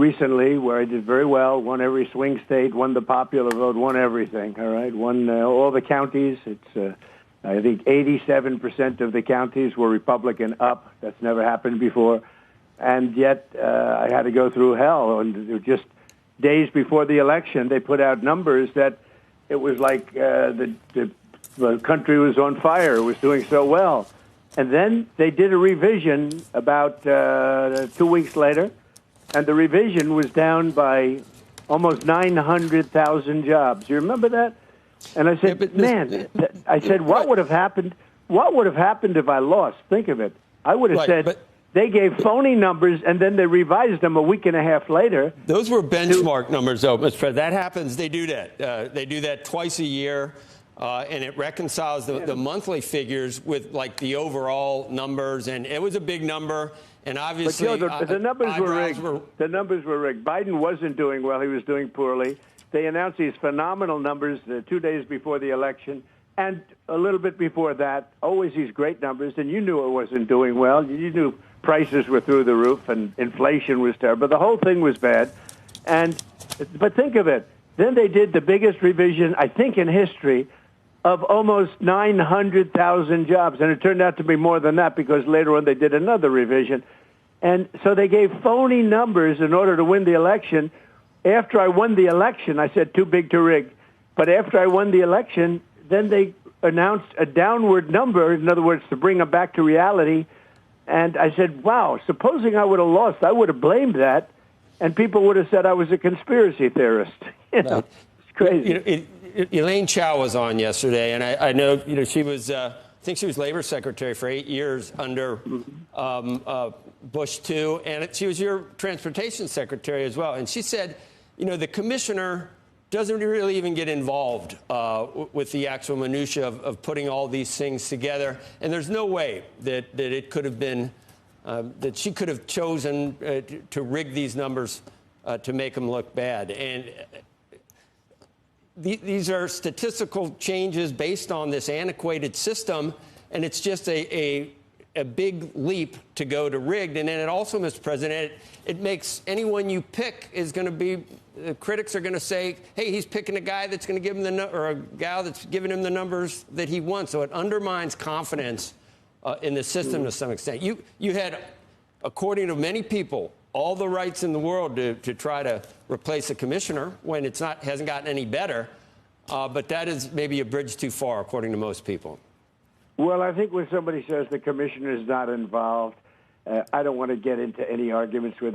recently where I did very well, won every swing state, won the popular vote, won everything, all right? Won all the counties. It's, I think 87% of the counties were Republican up. That's never happened before. And yet I had to go through hell. And just days before the election, they put out numbers that it was like the country was on fire. It was doing so well. And then they did a revision about 2 weeks later, and the revision was down by almost 900,000 jobs. You remember that? And I said, I said, what would have happened? What would have happened if I lost? Think of it. I would have said they gave phony numbers, and then they revised them a week and a half later. Those were benchmark numbers, though, Mr. President. That happens. They do that. They do that twice a year. And it reconciles the monthly figures with, like, the overall numbers. And it was a big number. And obviously, but the numbers were rigged. The numbers were rigged. Biden wasn't doing well. He was doing poorly. They announced these phenomenal numbers 2 days before the election. And a little bit before that, always these great numbers. And you knew it wasn't doing well. You knew prices were through the roof and inflation was terrible. The whole thing was bad. But think of it. Then they did the biggest revision, I think, in history, of almost 900,000 jobs. And it turned out to be more than that because later on they did another revision. And so they gave phony numbers in order to win the election. After I won the election, I said too big to rig. But after I won the election, then they announced a downward number, in other words, to bring them back to reality. And I said, wow, supposing I would have lost, I would have blamed that. And people would have said I was a conspiracy theorist. You know, it's crazy. Elaine Chao was on yesterday, and I know, she was, I think she was labor secretary for 8 years under Bush too, and she was your transportation secretary as well. And she said, the commissioner doesn't really even get involved with the actual minutia of putting all these things together. And there's no way that it could have been, that she could have chosen to rig these numbers to make them look bad. And these are statistical changes based on this antiquated system, and it's just a big leap to go to rigged. And then it also, Mr. President, it makes anyone you pick is going to be, critics are going to say, hey, he's picking a guy that's going to give him or a gal that's giving him the numbers that he wants. So it undermines confidence in the system to some extent. You had, according to many people, all the rights in the world to try to replace a commissioner when it's hasn't gotten any better. But that is maybe a bridge too far, according to most people. Well, I think when somebody says the commissioner is not involved, I don't want to get into any arguments with